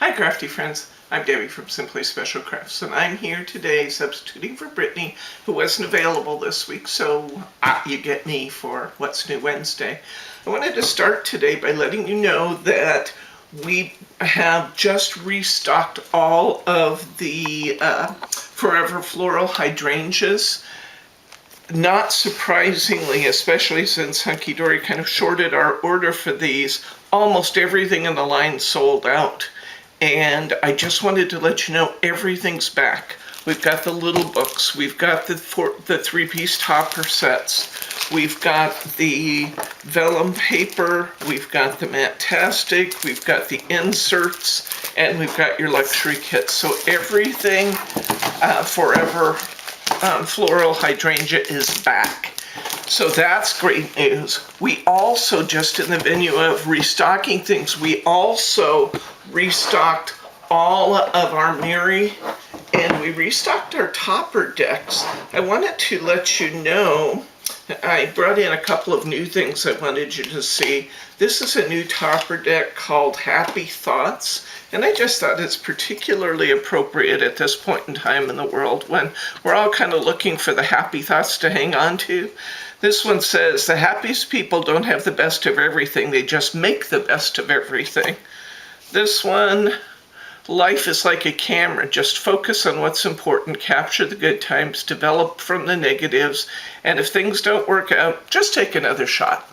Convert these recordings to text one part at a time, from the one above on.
Hi crafty friends, I'm Debbie from Simply Special Crafts, and I'm here today substituting for Brittany, who wasn't available this week, so you get me for What's New Wednesday. I wanted to start today by letting you know that we have just restocked all of the Forever Floral hydrangeas. Not surprisingly, especially since Hunkydory kind of shorted our order for these, almost everything in the line sold out. And I just wanted to let you know everything's back. We've got the little books, we've got the three-piece topper sets, we've got the vellum paper, we've got the Matastic, we've got the inserts, and we've got your luxury kits. So everything Forever Floral Hydrangea is back. So that's great news. We also, just in the venue of restocking things, we also restocked all of our Miri, and we restocked our topper decks. I wanted to let you know, I brought in a couple of new things I wanted you to see. This is a new topper deck called Happy Thoughts, and I just thought it's particularly appropriate at this point in time in the world when we're all kind of looking for the happy thoughts to hang on to. This one says, the happiest people don't have the best of everything, they just make the best of everything. This one, life is like a camera, just focus on what's important, capture the good times, develop from the negatives, and if things don't work out, just take another shot.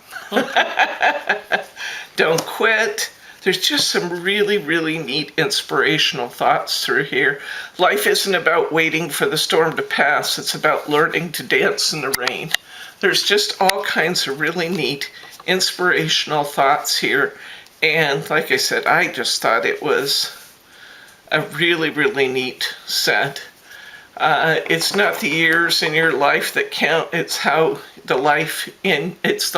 Don't quit. There's just some really, really neat inspirational thoughts through here. Life isn't about waiting for the storm to pass, it's about learning to dance in the rain. There's just all kinds of really neat inspirational thoughts here. And like I said, I just thought it was a really, really neat set. It's not the years in your life that count, it's the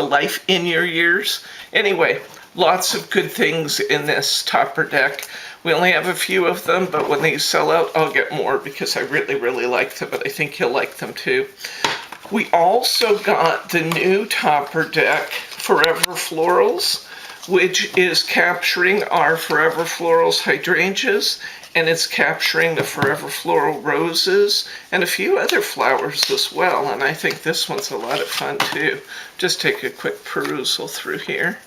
life in your years. Anyway, lots of good things in this topper deck. We only have a few of them, but when these sell out, I'll get more because I really, really like them, but I think you'll like them too. We also got the new topper deck, Forever Florals, which is capturing our Forever Florals hydrangeas, and it's capturing the Forever Floral roses and a few other flowers as well, and I think this one's a lot of fun too. Just take a quick perusal through here.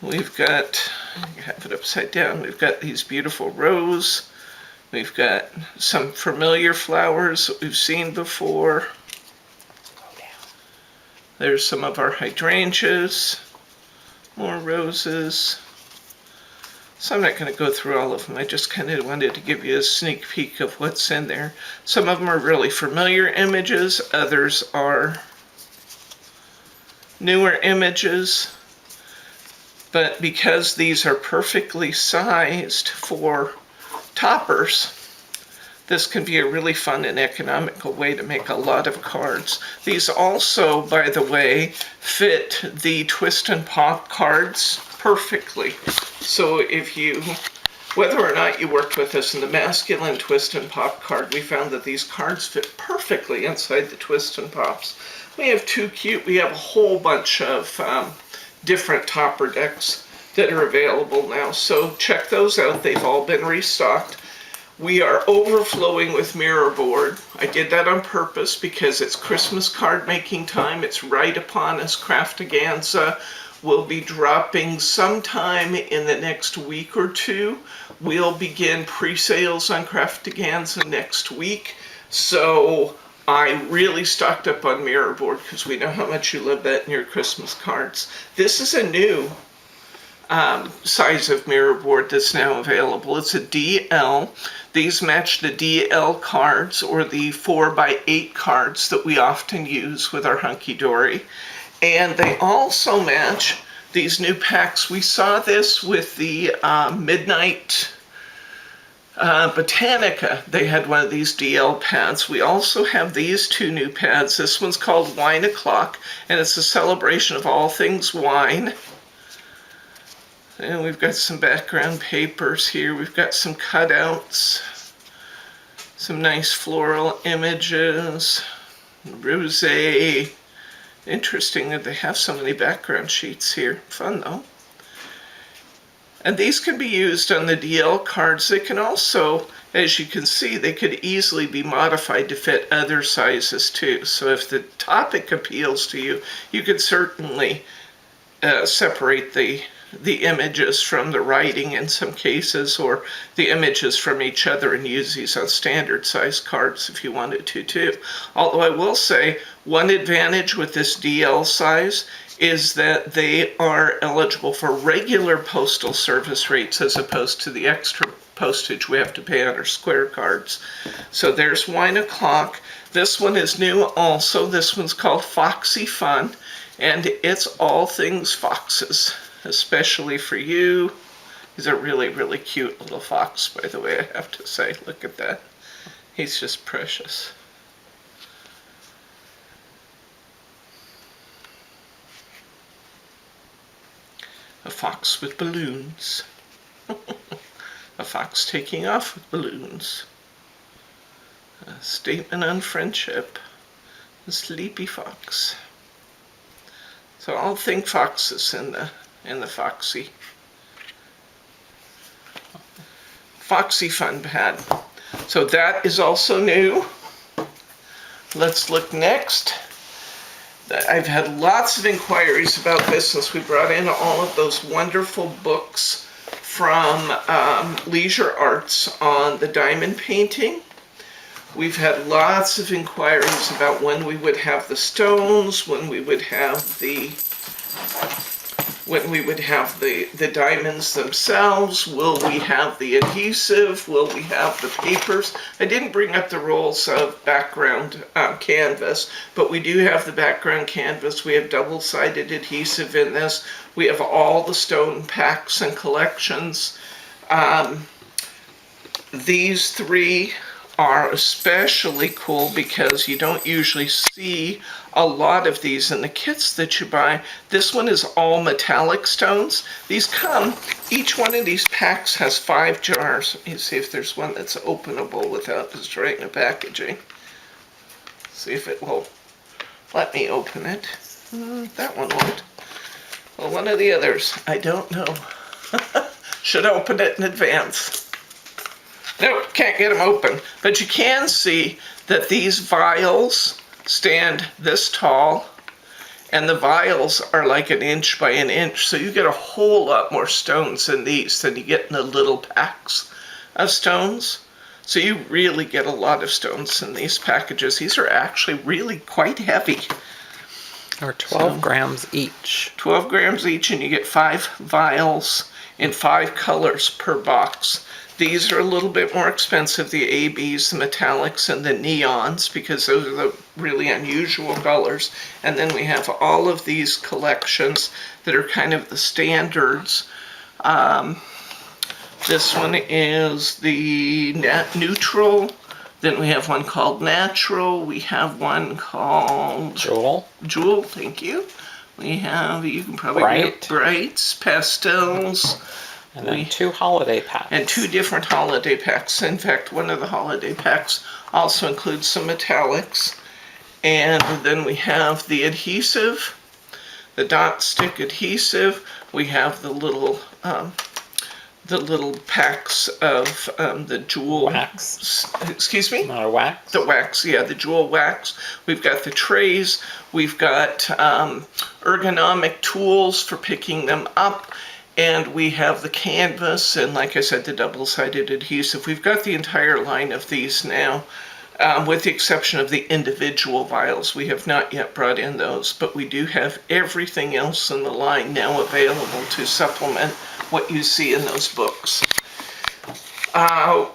We've got, I have it upside down, we've got these beautiful rose, we've got some familiar flowers that we've seen before. There's some of our hydrangeas, more roses. So I'm not going to go through all of them. I just kind of wanted to give you a sneak peek of what's in there. Some of them are really familiar images, others are newer images. But because these are perfectly sized for toppers, this can be a really fun and economical way to make a lot of cards. These also, by the way, fit the twist and pop cards perfectly. So if you, whether or not you worked with us in the masculine twist and pop card, we found that these cards fit perfectly inside the twist and pops. We have we have a whole bunch of different topper decks that are available now. So check those out. They've all been restocked. We are overflowing with mirror board. I did that on purpose because it's Christmas card making time. It's right upon us. Craftaganza will be dropping sometime in the next week or two. We'll begin pre-sales on Craftaganza next week. So I really stocked up on mirror board because we know how much you love that in your Christmas cards. This is a new size of mirror board that's now available. It's a DL. These match the DL cards or the 4x8 cards that we often use with our Hunkydory. And they also match these new packs. We saw this with the Midnight Botanica. They had one of these DL pads. We also have these two new pads. This one's called Wine O'Clock, and it's a celebration of all things wine. And we've got some background papers here. We've got some cutouts, some nice floral images, rosé. Interesting that they have so many background sheets here. Fun though. And these can be used on the DL cards. They can also, as you can see, they could easily be modified to fit other sizes too. So if the topic appeals to you, you could certainly separate the images from the writing in some cases, or the images from each other, and use these on standard size cards if you wanted to too. Although I will say one advantage with this DL size is that they are eligible for regular postal service rates as opposed to the extra postage we have to pay on our square cards. So there's Wine O'Clock. This one is new also. This one's called Foxy Fun, and it's all things foxes, especially for you. He's a really, really cute little fox, by the way, I have to say. Look at that. He's just precious. A fox with balloons. A fox taking off with balloons. A statement on friendship. A sleepy fox. So I'll think foxes in the Foxy Fun pad. So that is also new. Let's look next. I've had lots of inquiries about this since we brought in all of those wonderful books from Leisure Arts on the diamond painting. We've had lots of inquiries about when we would have the stones, when we would have the diamonds themselves. Will we have the adhesive? Will we have the papers? I didn't bring up the rolls of background canvas, but we do have the background canvas. We have double-sided adhesive in this. We have all the stone packs and collections. These three are especially cool because you don't usually see a lot of these in the kits that you buy. This one is all metallic stones. These come, each one of these packs has 5 jars. Let me see if there's one that's openable without destroying the packaging. See if it will let me open it. That one won't. Well, one of the others, I don't know. Should open it in advance. Nope, can't get them open. But you can see that these vials stand this tall, and the vials are like 1 inch by 1 inch. So you get a whole lot more stones in these than you get in the little packs of stones. So you really get a lot of stones in these packages. These are actually really quite heavy. Or 12 grams each. 12 grams each, and you get 5 vials in 5 colors per box. These are a little bit more expensive, the ABs, the metallics, and the neons, because those are the really unusual colors. And then we have all of these collections that are kind of the standards. This one is the neutral. Then we have one called natural. We have one called Jewel, thank you. We have, you can probably read brights, pastels. And then 2 holiday packs. And 2 different holiday packs. In fact, one of the holiday packs also includes some metallics. And then we have the adhesive, the dot stick adhesive. We have the little packs of the jewel wax. Excuse me? Not a wax? The wax, yeah, the jewel wax. We've got the trays. We've got ergonomic tools for picking them up. And we have the canvas, and like I said, the double-sided adhesive. We've got the entire line of these now, with the exception of the individual vials. We have not yet brought in those, but we do have everything else in the line now available to supplement what you see in those books. I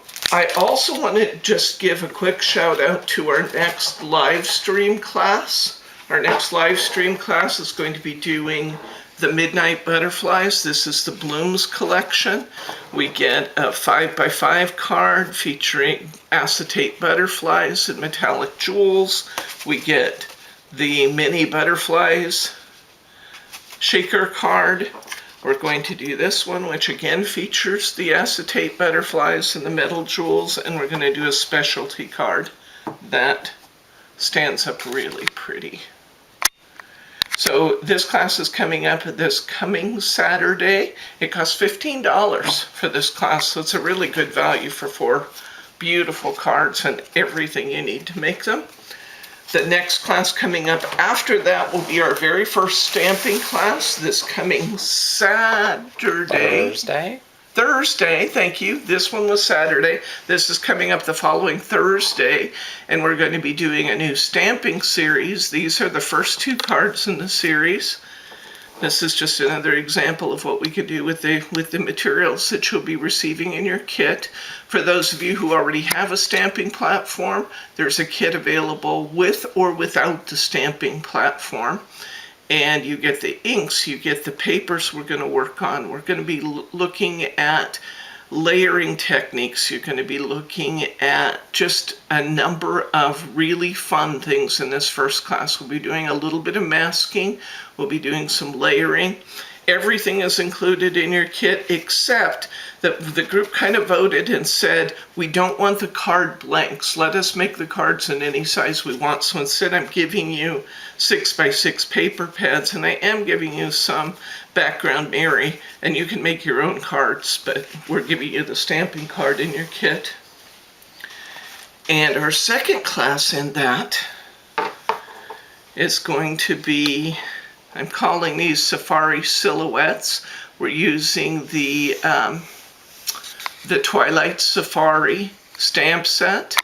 also want to just give a quick shout out to our next live stream class. Our next live stream class is going to be doing the Midnight Butterflies. This is the Blooms collection. We get a 5x5 card featuring acetate butterflies and metallic jewels. We get the mini butterflies shaker card. We're going to do this one, which again features the acetate butterflies and the metal jewels, and we're going to do a specialty card that stands up really pretty. So this class is coming up this coming Saturday. It costs $15 for this class, so it's a really good value for 4 beautiful cards and everything you need to make them. The next class coming up after that will be our very first stamping class this coming Saturday. Thursday, thank you. This one was Saturday. This is coming up the following Thursday, and we're going to be doing a new stamping series. These are the first 2 cards in the series. This is just another example of what we could do with the materials that you'll be receiving in your kit. For those of you who already have a stamping platform, there's a kit available with or without the stamping platform. And you get the inks, you get the papers we're going to work on. We're going to be looking at layering techniques. You're going to be looking at just a number of really fun things in this first class. We'll be doing a little bit of masking. We'll be doing some layering. Everything is included in your kit except that the group kind of voted and said, we don't want the card blanks. Let us make the cards in any size we want. So instead I'm giving you 6x6 paper pads, and I am giving you some background Mary, and you can make your own cards, but we're giving you the stamping card in your kit. And our second class in that is going to be, I'm calling these Safari Silhouettes. We're using the Twilight Safari stamp set.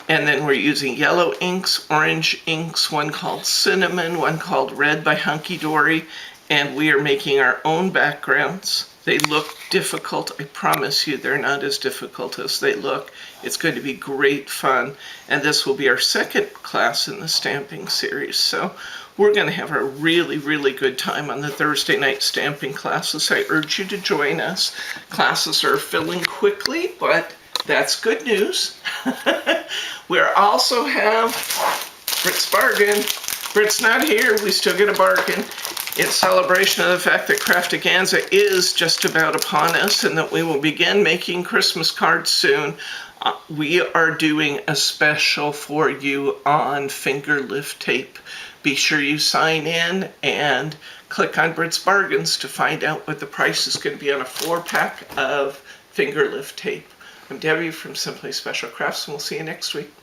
And then we're using yellow inks, orange inks, one called Cinnamon, one called Red by Hunkydory. And we are making our own backgrounds. They look difficult. I promise you they're not as difficult as they look. It's going to be great fun. And this will be our second class in the stamping series. So we're going to have a really, really good time on the Thursday night stamping classes. I urge you to join us. Classes are filling quickly, but that's good news. We also have Brit's Bargain. Brit's not here. We still get a bargain. In celebration of the fact that Craftaganza is just about upon us and that we will begin making Christmas cards soon, we are doing a special for you on finger lift tape. Be sure you sign in and click on Brit's Bargains to find out what the price is going to be on a 4-pack of finger lift tape. I'm Debbie from Simply Special Crafts, and we'll see you next week.